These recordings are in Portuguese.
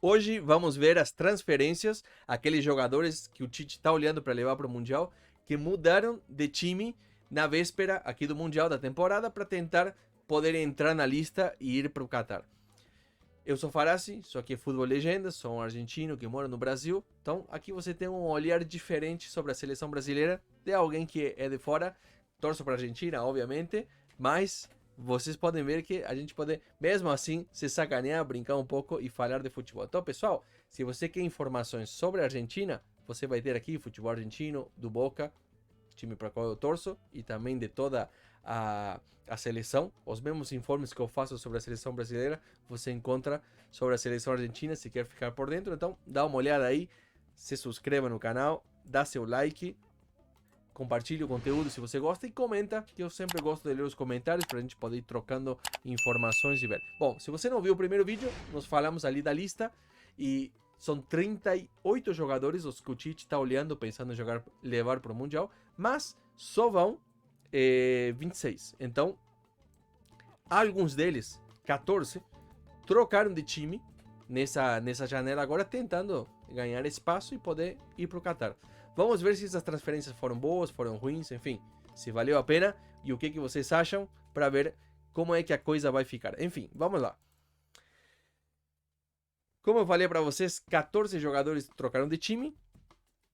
Hoje vamos ver as transferências, aqueles jogadores que o Tite está olhando para levar para o Mundial, que mudaram de time na véspera aqui do Mundial da temporada para tentar poder entrar na lista e ir para o Qatar. Eu sou Farassi, sou aqui Futebol Legendas, sou um argentino que mora no Brasil. Então aqui você tem um olhar diferente sobre a seleção brasileira de alguém que é de fora. Torço para a Argentina, obviamente, mas vocês podem ver que a gente pode, mesmo assim, se sacanear, brincar um pouco e falar de futebol. Então, pessoal, se você quer informações sobre a Argentina, você vai ter aqui futebol argentino, do Boca, time para qual eu torço, e também de toda a seleção. Os mesmos informes que eu faço sobre a seleção brasileira, você encontra sobre a seleção argentina, se quer ficar por dentro. Então, dá uma olhada aí, se inscreva no canal, dá seu like, compartilhe o conteúdo se você gosta e comenta, que eu sempre gosto de ler os comentários para a gente poder ir trocando informações e ver. Bom, se você não viu o primeiro vídeo, nós falamos ali da lista e são 38 jogadores os que o Tite está olhando, pensando em levar para o Mundial, mas só vão 26. Então, alguns deles, 14, trocaram de time nessa janela agora, tentando ganhar espaço e poder ir para o Qatar. Vamos ver se essas transferências foram boas, foram ruins, enfim, se valeu a pena e o que vocês acham para ver como é que a coisa vai ficar. Enfim, vamos lá. Como eu falei para vocês, 14 jogadores trocaram de time,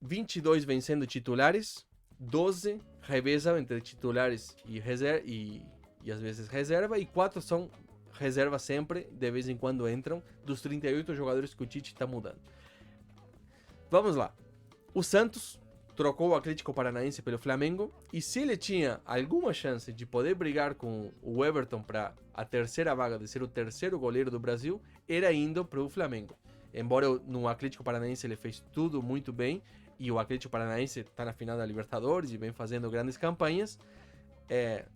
22 vêm sendo titulares, 12 revezam entre titulares e às vezes reserva, e 4 são reserva sempre, de vez em quando entram, dos 38 jogadores que o Tite está mudando. Vamos lá. O Santos trocou o Atlético Paranaense pelo Flamengo, e se ele tinha alguma chance de poder brigar com o Everton para a terceira vaga de ser o terceiro goleiro do Brasil, era indo para o Flamengo. Embora no Atlético Paranaense ele fez tudo muito bem, e o Atlético Paranaense está na final da Libertadores e vem fazendo grandes campanhas,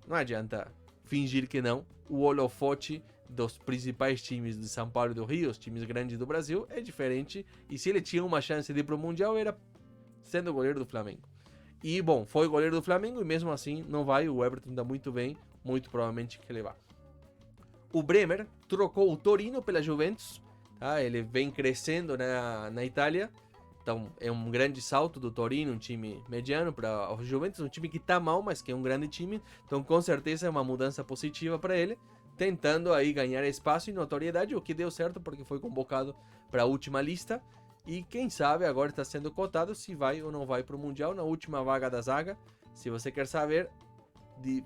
não adianta fingir que não. O holofote dos principais times de São Paulo e do Rio, os times grandes do Brasil, é diferente, e se ele tinha uma chance de ir para o Mundial, era sendo goleiro do Flamengo. E bom, foi goleiro do Flamengo e mesmo assim não vai. O Everton está muito bem, muito provavelmente que levar. O Bremer trocou o Torino pela Juventus, tá? Ele vem crescendo na Itália, então é um grande salto do Torino, um time mediano, para o Juventus, um time que está mal, mas que é um grande time, então com certeza é uma mudança positiva para ele, tentando aí ganhar espaço e notoriedade, o que deu certo porque foi convocado para a última lista. E quem sabe agora está sendo cotado se vai ou não vai para o Mundial na última vaga da zaga. Se você quer saber,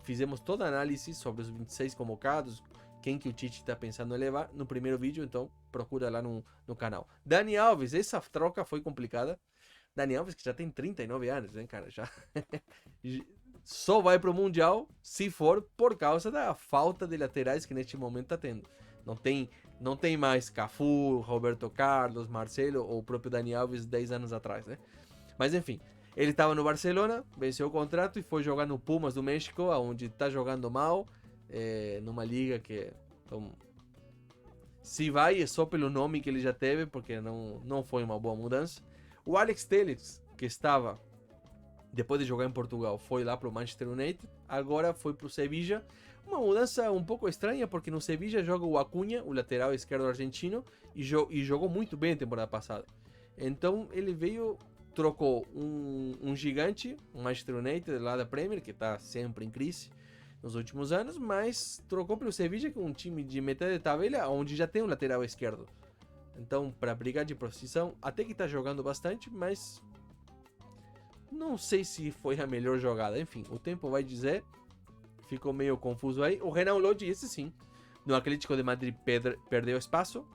fizemos toda a análise sobre os 26 convocados, quem que o Tite está pensando em levar no primeiro vídeo, então procura lá no canal. Dani Alves, essa troca foi complicada. Dani Alves que já tem 39 anos, né, cara? Já só vai para o Mundial se for por causa da falta de laterais que neste momento está tendo. Não tem mais Cafu, Roberto Carlos, Marcelo ou o próprio Dani Alves 10 anos atrás, né? Mas enfim, ele estava no Barcelona, venceu o contrato e foi jogar no Pumas do México, onde está jogando mal, numa liga que... Então, se vai é só pelo nome que ele já teve, porque não foi uma boa mudança. O Alex Telles, que estava, depois de jogar em Portugal, foi lá para o Manchester United, agora foi para o Sevilla. Uma mudança um pouco estranha, porque no Sevilla joga o Acuña, o lateral esquerdo argentino, e jogou muito bem a temporada passada. Então ele veio, trocou um gigante, um Manchester United lá da Premier, que está sempre em crise nos últimos anos, mas trocou pelo Sevilla, que é um time de metade de tabela, onde já tem um lateral esquerdo. Então, para brigar de posição, até que está jogando bastante, mas não sei se foi a melhor jogada. Enfim, o tempo vai dizer. Ficou meio confuso aí. O Renan Lodi, esse sim, no Atlético de Madrid perdeu espaço,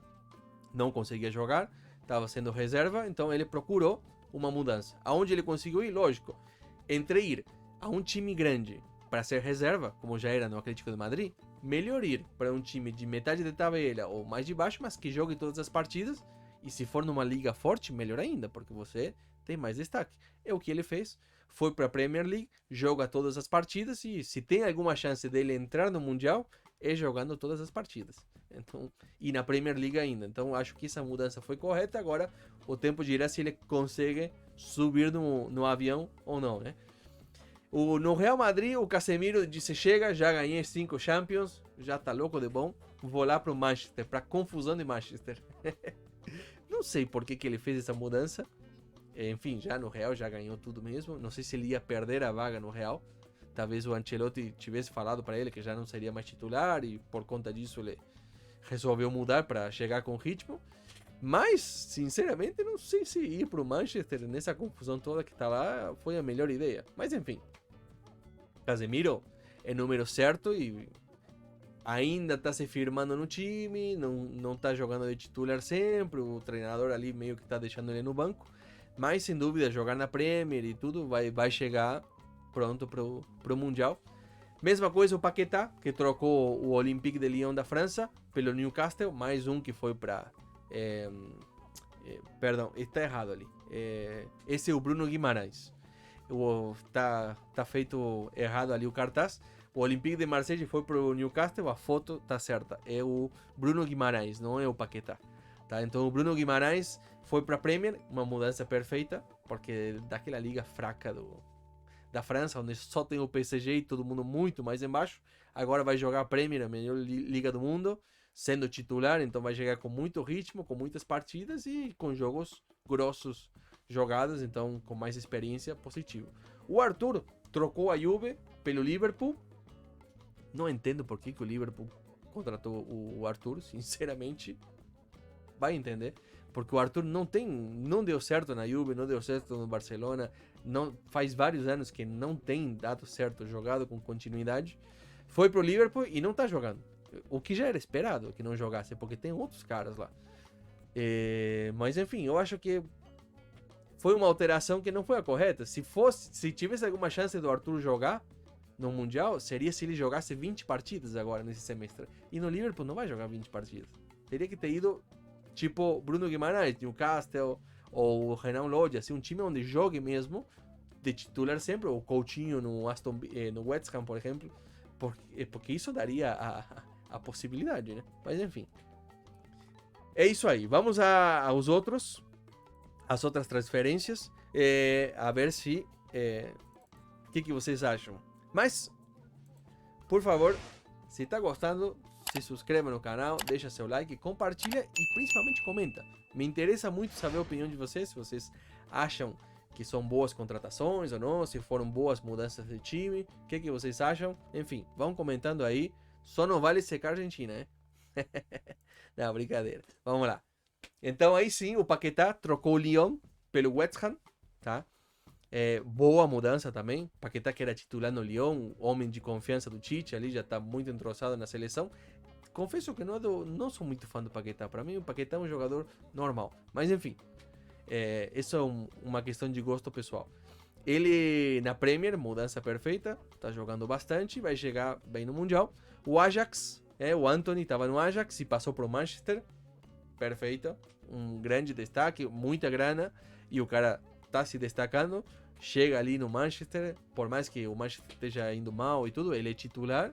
não conseguia jogar, estava sendo reserva, então ele procurou uma mudança. Aonde ele conseguiu ir? Lógico, entre ir a um time grande para ser reserva, como já era no Atlético de Madrid, melhor ir para um time de metade de tabela ou mais de baixo, mas que jogue todas as partidas, e se for numa liga forte, melhor ainda, porque você tem mais destaque. É o que ele fez. Foi para a Premier League, joga todas as partidas, e se tem alguma chance dele entrar no Mundial, é jogando todas as partidas. Então, e na Premier League ainda. Então acho que essa mudança foi correta. Agora o tempo dirá se ele consegue subir no avião ou não, né? No Real Madrid, o Casemiro disse: chega, já ganhei 5 Champions, já tá louco de bom, vou lá pro Manchester, pra confusão de Manchester. Não sei por que ele fez essa mudança. Enfim, já no Real já ganhou tudo mesmo. Não sei se ele ia perder a vaga no Real. Talvez o Ancelotti tivesse falado para ele que já não seria mais titular e por conta disso ele resolveu mudar para chegar com ritmo. Mas, sinceramente, não sei se ir para o Manchester nessa confusão toda que tá lá foi a melhor ideia. Mas enfim, Casemiro é número certo e ainda tá se firmando no time, não tá jogando de titular sempre, o treinador ali meio que tá deixando ele no banco. Mas sem dúvida, jogar na Premier e tudo vai chegar pronto pro Mundial. Mesma coisa o Paquetá, que trocou o Olympique de Lyon da França pelo Newcastle, mais um que foi para... perdão, está errado ali. Esse é o Bruno Guimarães. Tá feito errado ali o cartaz. O Olympique de Marseille foi pro Newcastle, a foto tá certa. É o Bruno Guimarães, não é o Paquetá. Tá? Então o Bruno Guimarães foi para a Premier, uma mudança perfeita, porque daquela liga fraca da França, onde só tem o PSG e todo mundo muito mais embaixo, agora vai jogar a Premier, a melhor liga do mundo, sendo titular, então vai chegar com muito ritmo, com muitas partidas e com jogos grossos jogados, então com mais experiência, positivo. O Arthur trocou a Juve pelo Liverpool. Não entendo por que o Liverpool contratou o Arthur, sinceramente. Vai entender. Porque o Arthur não deu certo na Juve, não deu certo no Barcelona. Faz vários anos que não tem dado certo jogado com continuidade. Foi pro Liverpool e não tá jogando. O que já era esperado que não jogasse, porque tem outros caras lá. Mas enfim, eu acho que foi uma alteração que não foi a correta. Se tivesse alguma chance do Arthur jogar no Mundial, seria se ele jogasse 20 partidas agora nesse semestre. E no Liverpool não vai jogar 20 partidas. Teria que ter ido tipo Bruno Guimarães, Newcastle ou Renan Lodge, assim, um time onde jogue mesmo de titular sempre, ou Coutinho no West Ham, por exemplo, porque isso daria a possibilidade, né? Mas enfim. É isso aí. Vamos as outras transferências, a ver se o que vocês acham. Mas, por favor, se tá gostando, se inscreva no canal, deixa seu like, compartilha e principalmente comenta. Me interessa muito saber a opinião de vocês, se vocês acham que são boas contratações ou não, se foram boas mudanças de time, o que vocês acham. Enfim, vão comentando aí. Só não vale secar a Argentina, né? Não, brincadeira. Vamos lá. Então aí sim, o Paquetá trocou o Lyon pelo West Ham, tá? Boa mudança também. Paquetá, que era titular no Lyon, homem de confiança do Tite, ali já está muito entrosado na seleção. Confesso que não sou muito fã do Paquetá. Para mim, o Paquetá é um jogador normal. Mas enfim, isso é uma questão de gosto pessoal. Ele na Premier, mudança perfeita, tá jogando bastante, vai chegar bem no Mundial. O Ajax, o Antony estava no Ajax e passou para o Manchester. Perfeito, um grande destaque, muita grana e o cara tá se destacando. Chega ali no Manchester, por mais que o Manchester esteja indo mal e tudo, ele é titular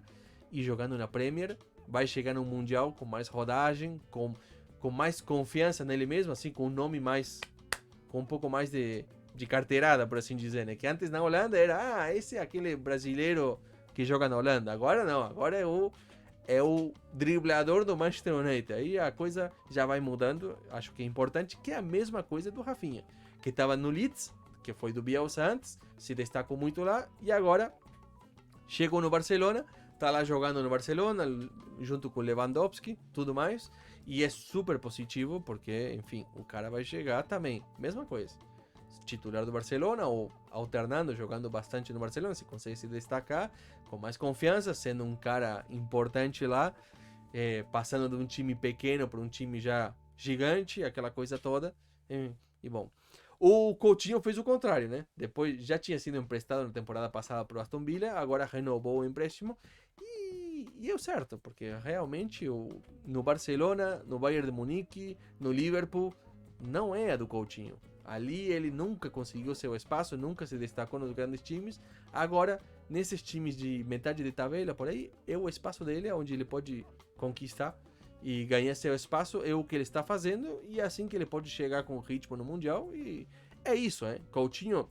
e jogando na Premier, vai chegar no Mundial com mais rodagem, com mais confiança nele mesmo, assim, com um nome mais, com um pouco mais de carteirada, por assim dizer, né? Que antes na Holanda era, esse é aquele brasileiro que joga na Holanda. Agora não, agora é o driblador do Manchester United. Aí a coisa já vai mudando. Acho que é importante, que é a mesma coisa do Rafinha, que estava no Leeds, que foi do Bielsa antes, se destacou muito lá e agora chegou no Barcelona, tá lá jogando no Barcelona junto com Lewandowski, tudo mais, e é super positivo porque, enfim, o cara vai chegar também, mesma coisa, titular do Barcelona ou alternando, jogando bastante no Barcelona, se consegue se destacar com mais confiança, sendo um cara importante lá, passando de um time pequeno para um time já gigante, aquela coisa toda, e bom. O Coutinho fez o contrário, né? Depois já tinha sido emprestado na temporada passada para o Aston Villa, agora renovou o empréstimo e deu certo, porque realmente no Barcelona, no Bayern de Munique, no Liverpool, não é a do Coutinho. Ali ele nunca conseguiu seu espaço, nunca se destacou nos grandes times. Agora, nesses times de metade de tabela, por aí, é o espaço dele, onde ele pode conquistar e ganhar seu espaço, é o que ele está fazendo, e é assim que ele pode chegar com ritmo no Mundial, e é isso, hein? Coutinho,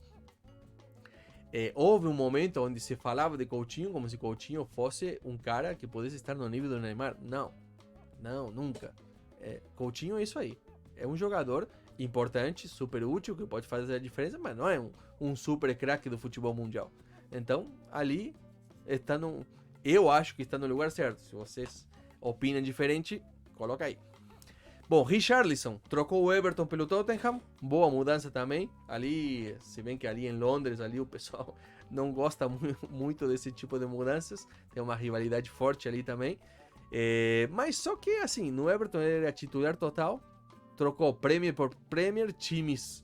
houve um momento onde se falava de Coutinho como se Coutinho fosse um cara que pudesse estar no nível do Neymar. Não, nunca. Coutinho é isso aí. é um jogador importante, super útil, que pode fazer a diferença, mas não é um super craque do futebol mundial. Então, ali, eu acho que está no lugar certo. Se vocês opinam diferente, coloca aí. Bom, Richarlison trocou o Everton pelo Tottenham, boa mudança também. Ali, se bem que ali em Londres, ali o pessoal não gosta muito desse tipo de mudanças, tem uma rivalidade forte ali também. Mas só que assim, no Everton ele era titular total, trocou Premier por Premier, times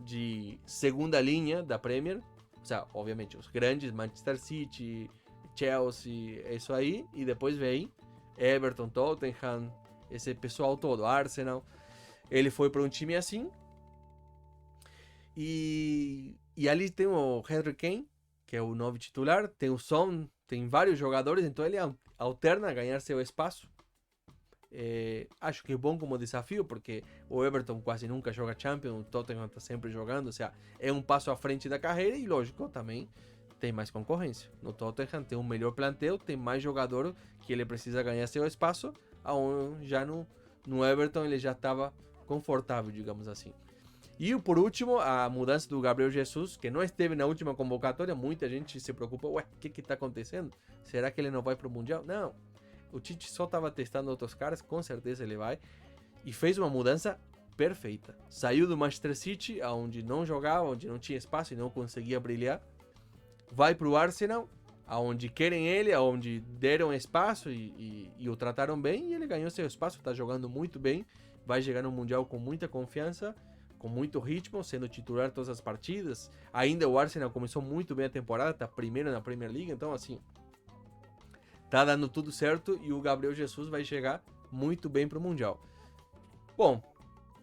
de segunda linha da Premier, ou seja, obviamente os grandes, Manchester City, Chelsea, isso aí, e depois vem Everton, Tottenham, esse pessoal todo, Arsenal. Ele foi para um time assim. E ali tem o Harry Kane, que é o novo titular. Tem o Son, tem vários jogadores. Então ele alterna a ganhar seu espaço. Acho que é bom como desafio, porque o Everton quase nunca joga Champions. O Tottenham está sempre jogando. Ou seja, é um passo à frente da carreira. E lógico, também tem mais concorrência. No Tottenham tem um melhor plantel, tem mais jogador que ele precisa ganhar seu espaço. Já no Everton ele já estava confortável, digamos assim. E por último, a mudança do Gabriel Jesus, que não esteve na última convocatória. Muita gente se preocupa, o que está acontecendo? Será que ele não vai para o Mundial? Não, o Tite só estava testando outros caras, com certeza ele vai. E fez uma mudança perfeita. Saiu do Manchester City, onde não jogava, onde não tinha espaço e não conseguia brilhar. Vai para o Arsenal, aonde querem ele, aonde deram espaço e o trataram bem, e ele ganhou seu espaço, está jogando muito bem, vai chegar no Mundial com muita confiança, com muito ritmo, sendo titular todas as partidas. Ainda o Arsenal começou muito bem a temporada, está primeiro na Premier League, então assim, tá dando tudo certo e o Gabriel Jesus vai chegar muito bem para o Mundial. Bom,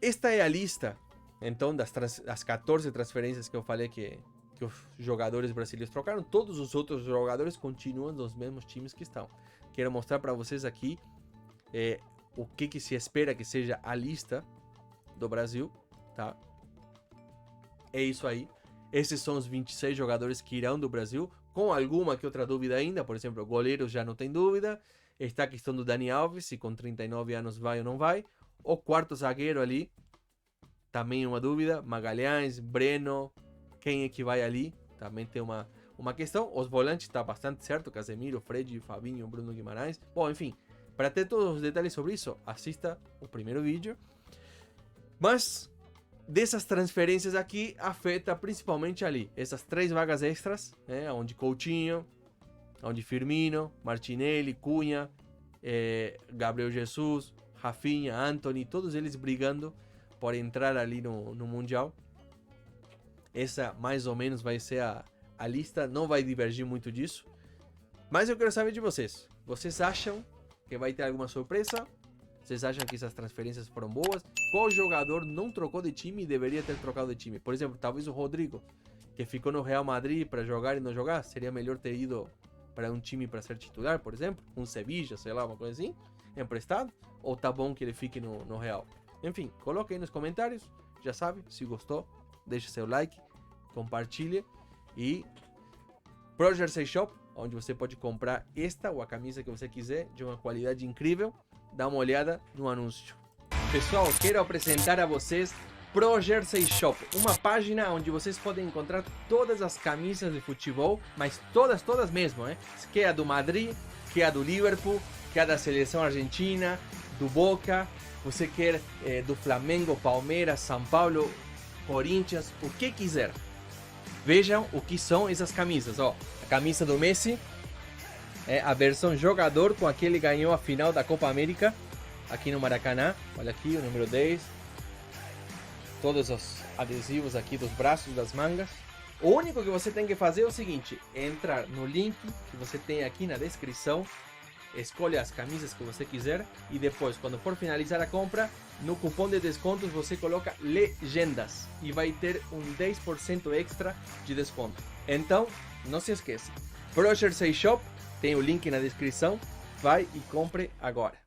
esta é a lista, então, das 14 transferências que eu falei que os jogadores brasileiros trocaram. Todos os outros jogadores continuam nos mesmos times que estão. Quero mostrar para vocês aqui o que se espera que seja a lista do Brasil, tá? É isso aí. Esses são os 26 jogadores que irão do Brasil, com alguma que outra dúvida ainda. Por exemplo, goleiros já não tem dúvida. Está a questão do Dani Alves, se com 39 anos vai ou não vai. O quarto zagueiro ali, também uma dúvida. Magalhães, Breno, quem é que vai ali? Também tem uma questão. Os volantes está bastante certo. Casemiro, Fred, Fabinho, Bruno Guimarães. Bom, enfim, para ter todos os detalhes sobre isso, assista o primeiro vídeo. Mas dessas transferências aqui, afeta principalmente ali essas 3 vagas extras, né? Onde Coutinho, onde Firmino, Martinelli, Cunha, Gabriel Jesus, Rafinha, Antony, todos eles brigando por entrar ali no Mundial. Essa mais ou menos vai ser a lista, não vai divergir muito disso. Mas eu quero saber de vocês. Vocês acham que vai ter alguma surpresa? Vocês acham que essas transferências foram boas? Qual jogador não trocou de time e deveria ter trocado de time? Por exemplo, talvez o Rodrigo, que ficou no Real Madrid para jogar e não jogar. Seria melhor ter ido para um time para ser titular, por exemplo. Um Sevilla, sei lá, uma coisa assim, emprestado. Ou tá bom que ele fique no Real? Enfim, coloque aí nos comentários. Já sabe, se gostou, deixe seu like, compartilhe. E Pro Jersey Shop, onde você pode comprar esta ou a camisa que você quiser, de uma qualidade incrível. Dá uma olhada no anúncio. Pessoal, quero apresentar a vocês Pro Jersey Shop, uma página onde vocês podem encontrar todas as camisas de futebol, mas todas mesmo, que é a do Madrid, que é a do Liverpool, que é a da seleção argentina, do Boca, você quer do Flamengo, Palmeiras, São Paulo, Corinthians, o que quiser. Vejam o que são essas camisas, ó. A camisa do Messi é a versão jogador com a que ele ganhou a final da Copa América aqui no Maracanã. Olha aqui o número 10. Todos os adesivos aqui dos braços, das mangas. O único que você tem que fazer é o seguinte: entrar no link que você tem aqui na descrição, escolhe as camisas que você quiser e depois, quando for finalizar a compra, no cupom de descontos você coloca legendas e vai ter um 10% extra de desconto. Então, não se esqueça, Pro Jersey Shop, tem o link na descrição, vai e compre agora.